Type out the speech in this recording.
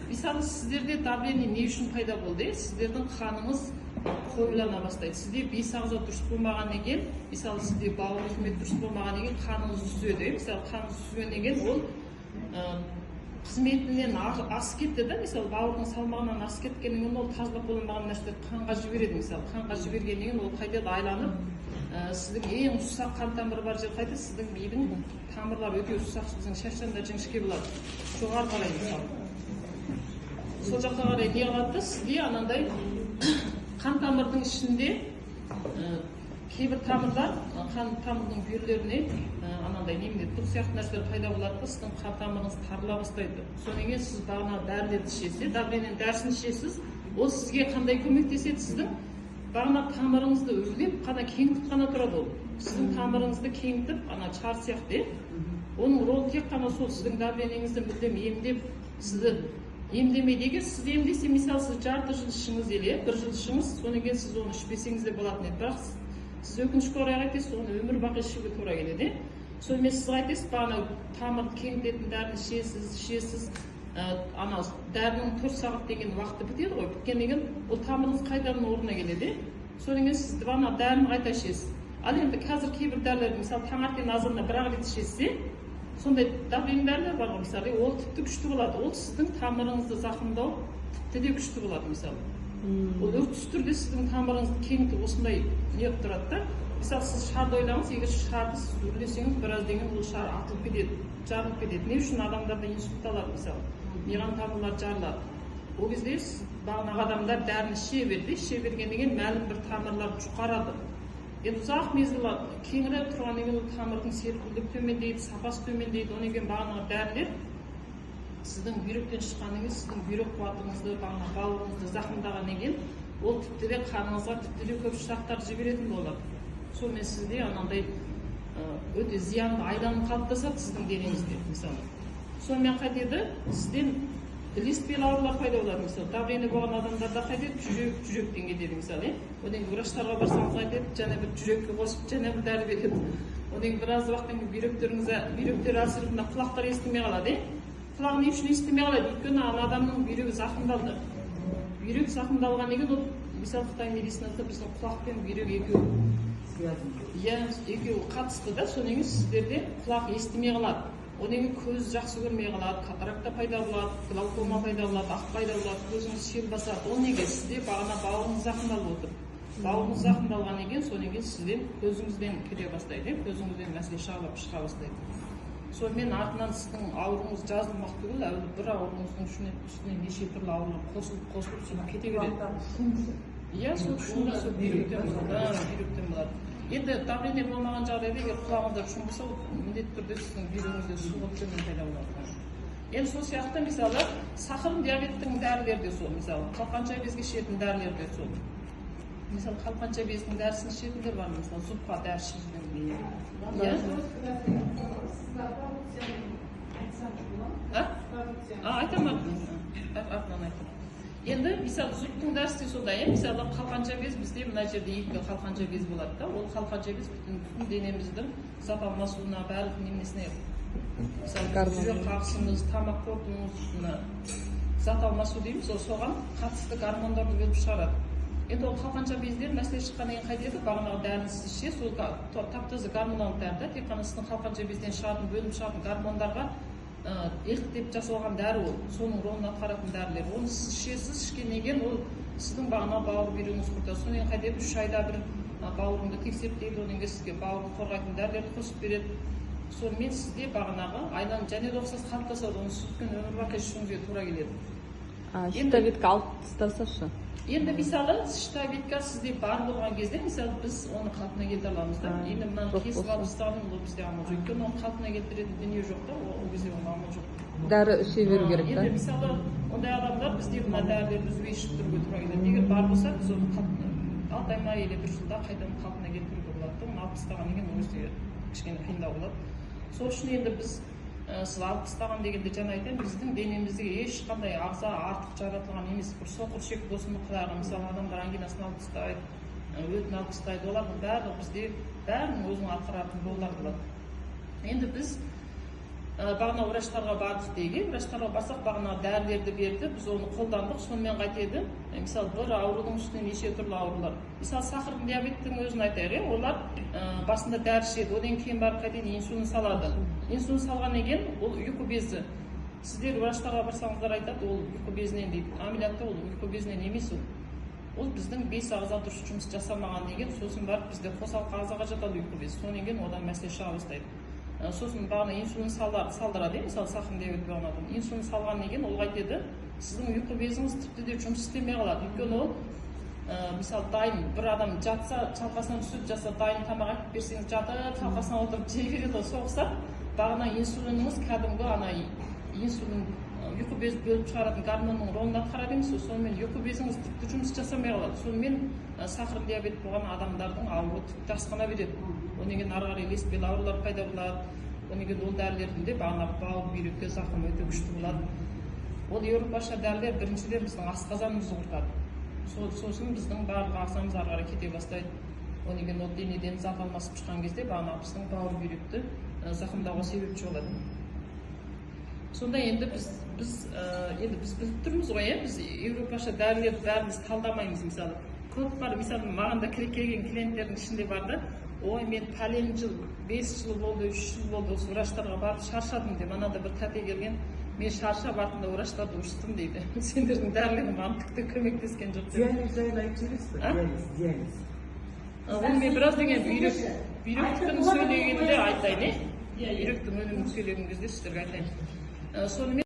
мысалы сіздерде давление не үшін пайда болды? Сіздердің қаныңыз қоюлана бастайды. Сізде бес ағза дұрыс болмағаннан кейін, мысалы сізде бауыр қызметі дұрыс болмағаннан кейін қаныңыз үседі. Мысалы қаныңыз үсігеннен кейін ол қызметінен асып кетті да, мысалы бауырдың салмағынан асып кеткеннен кейін ол тазалық болмаған нәрселер қанға жібереді. Мысалы қанға жібергеннен кейін ол қайтеді айланып, сіздің ең ұсақ қан тамыры бар жер қайда? Сіздің мидың тамырлары өте ұсақ, сіздің шашшанда жіңішке болады. Жоғары қарай мысалы. Сол жаққа қарай не қалады? Сізде анандай қан тамырдың ішінде кейбір тамырлар, қан тамырдың бүйірлеріне анандай немене тұқ сияқты нәрселер пайда болады, сіздің қан тамырыңыз тарыла бастайды. Содан кейін сіз бағана дәрілерді ішесіз, давлениенің дәрісін ішесіз, ол сізге қандай көмектеседі? Сіздің бағана тамырыңызды үрлеп қана кеңітіп қана тұрады ол. Сіздің тамырыңызды кеңітіп, ана шар сияқты, оның ролы тек қана сол сіздің давлениеңізді мүлдем емдеп, сізді емдемейді. Егер сіз емдесе, мысалы сіз жарты жыл ішіңіз или бір жыл ішіңіз, содан кейін сіз оны ішпесеңіз де болатын еді. Бірақ сіз өкінішке орай қайтесіз, оны өмір бақи ішуге тура келеді. Сонымен сіз қайтесіз, бағана тамырды кеңітетін дәріні ішесіз, анау дәрінің 4 сағат деген уақыты бітеді ғой, біткеннен кейін ол тамырыңыз қайтадан орнына келеді. Содан кейін сіз бағана дәріні қайта ішесіз. Ал енді қазір кейбір дәрілер, мысалы таңертең азанда бір-ақ рет ішесіз, сондай давление дәрілер бар ғой, мысалы, ол тіпті күшті болады. Ол сіздің тамырыңызды зақымдау тіпті де күшті болады, мысалы. Ол үрдіс түрде сіздің тамырыңызды кеңітіп осындай неғып тұрады да. Мысалы, сіз шарды ойлаңыз, егер шарды сіз үрлесеңіз, біраз деген ол шар атылып кетеді, жарылып кетеді. Не үшін адамдарда инсульт алады, мысалы, миған тамырлар жарылады. Ол кезде бағанағы адамдар дәріні іше берді, іше бергеннен кейін мәлім бір тамырлар жұқарады. Енді ұзақ мезгіл кеңірек тұрғаннан кейін ол тамырдың серпімділігі төмендейді, сапасы төмендейді. Одан кейін бағанағы дәрілер сіздің бүйректен шыққаннан кейін сіздің бүйрек қуатыңызды, бағана бауырыңызды зақымдағаннан кейін ол тіпті де қаныңызға тіпті де көп шырақтарды жіберетін болады. Сонымен сізде анандай өте зиянды айдан қалыптасады сіздің денеңізде, мысалы. Сонымен қайтеді, сізден ілеспелі аурулар пайда болады, мысалы. Давление болған адамдарда қайтеді, жүректен кетеді, мысалы. Одан кейін врачтарға барсаңыз қайтеді, жаңа бір жүрекке қосып, жаңа бір дәрі береді. Одан кейін біраз уақыттан кейін бүйректер әлсіреп, құлақтар естімей қалады. Құлағы не үшін естімей қалады? Өйткені адамның бүйрегі зақымдалды. Бүйрек зақымдалғаннан кейін, мысалы Қытай медицинасында біздің құлақ пен бүйрек екеуі қатысты да, содан кейін сіздерде құлақ естімей қалады. Одан кейін көз жақсы көрмей қалады, катаракта пайда болады, глаукома пайда болады, ақ пайда болады, көзіңіз шел басады. Ол неге? Сізде бағана бауырыңыз зақымдалып отыр. Бауырыңыз зақымдалғаннан кейін, содан кейін сізден көзіңізден кете бастайды, көзіңізден мәселе шағылып шыға бастайды. Сонымен артынан сіздің ауруыңыз жазылмақ түгіл, әуелі бір ауруыңыздың үстіне неше түрлі аурулар қосылып сөйтіп кете береді. Иә, сол шынында сол бүйректен болады. Енді давление болмаған жағдайда, егер құлағыңызда шум болса, міндетті түрде сіздің бүйрегіңізде суығып төмен пайда болады. Енді сол сияқты, мысалы, сахар диабеттің дәрілері де сол, мысалы, қалқанша безге ішетін дәрілер де сол. Мысалы, қалқанша бездің дәрісін ішетіндер бар, мысалы, зупқа дәрі ішетіндер. Айтамын, артынан айтамын. Енді, мысалы, зұптың дәрісі де сондай, мысалы, қалқанша без, бізде мына жерде екі қалқанша без болады да, ол қалқанша без бүтін денеміздің зат алмасуына, барлық немесіне, мысалы, жүрек қағысымыз, тамақ қорытуымыз, зат алмасу дейміз, соған қатысты гормондарды бөліп шығарады. Енді ол қалқанша бездер мәселе шыққаннан кейін қайтеді, бағанағы дәріні сіз ішсе, сол тап-таза гормоналық дәрі, тек қана сіздің қалқанша безден шығатын, бөлініп шығатын гормондарға ертіп жасалған дәрі ол, соның ролын атқаратын дәрілер. Оны сіз ішесіз, ішкеннен кейін ол сіздің бағана бауыр бүйрегіңіз құртады. Содан кейін қайтеді, 3 айда бір бауырыңды тексеріп дейді, одан кейін сізге бауырын қорғайтын дәрілерді қосып береді. Сонымен сізде бағанағы айлан және де ұқсас қалыптасады, оны сіз өткен өмір бақи ішуіңізге тура келеді. Щитовидка алып тастасашы. Енді мысалы, щитовидка сізде бар болған кезде, мысалы, біз оны қалпына келтіре аламыз да. Енді мынаны кесіп алып тастағаннан ол бізде амал жоқ. Өйткені оны қалпына келтіретін дүние жоқ та, ол кезде оның амал жоқ. Дәрі іше беру керек та. Енді мысалы, ондай адамдар бізде мына дәрілерді үзбей ішіп тұруға тура келеді. Егер бар болса, біз оны қалпына 6 ай ма или 1 жылда қайтадан қалпына келтіруге болады. Оны алып тастаған деген ол кезде кішкене қиындау болады. Сол үшін енді біз сіз алып тастаған дегенде жаңа айтайын, біздің денемізде ешқандай ағза артық жаратылған емес. Бір соқыр ішек болсын құлағы, мысалы адамдар ангинасын алып тастайды, өтін алып тастайды, олардың барлығы бізде бәрінің өзінің атқаратын ролдары болады. Енді біз бағана врачтарға бардық дейге, врачтарға барсақ бағана дәрілерді берді, біз оны қолдандық, сонымен қайтеді. Мысалы, бір аурудың үстіне неше түрлі аурулар. Мысалы, сахардың диабеттің өзін айтайық, олар басында дәрі ішеді, одан кейін барып қайтеді инсулин салады. Инсулин салғаннан кейін ол ұйқы безі. Сіздер врачтарға барсаңыздар айтады, ол ұйқы безінен дейді. Амилятта ол ұйқы безінен емес ол. Ол біздің бес ағза дұрыс жұмыс жасамаған деген, сосын барып бізде қосалқы ағзаға жатады ұйқы безі. Сонан кейін одан мәселе шыға бастайды. Сосын бағана инсулин салдырады, мысалы сахар диабет болғаннан кейін инсулин салғаннан кейін ол қайтеді, сіздің ұйқы безіңіз тіпті де жұмыс істемей қалады. Өйткені ол мысалы дайын бір адам жатса, шалқасынан түсіп жатса, дайын тамақ айтып берсеңіз жатып, шалқасынан отырып жей береді, соғса, бағана инсулиніңіз кәдімгі ана инсулин ұйқы безді бөліп шығаратын гормонның ролын атқарады емес, сонымен ұйқы безіңіз тіпті жұмыс жасамай қалады. Сонымен сахар диабет болған адамдардың ауруы тіпті асқына береді. Одан кейін ары қарай ілеспелі аурулар пайда болады. Одан кейін ол дәрілердің де бағана бауыр бүйрекке зақым өте күшті болады. Ол еуропаша дәрілер біріншіден біздің асқазанымызды құртады. Сосын біздің барлық ағзамыз ары қарай кете бастайды. Одан кейін ол денеден зат алмасып шыққан кезде бағана біздің бауыр бүйректі зақымдауға себепші болады. Сонда енді біз біліп тұрмыз ғой, біз еуропаша дәрілерді бәріміз талдамаймыз. Мысалы, көп бар, мысалы, маған да келген клиенттердің ішінде бар да, ой, мен пәлен жыл, 5 жыл болды, 3 жыл болды, осы врачтарға барып шаршадым деп, ана да бір тәте келген, мен шаршап артында врачтарды ұрыстым дейді. Сендердің дәрілерің маған тіпті көмектескен жоқ деп. Диализ жайлы айтып жүресіз бе? Диализ. Оны мен біраз деген бүйректің сөйлегенде айтайын, бүйректің өнімін сөйлеген кезде сіздерге айтайын. Сонымен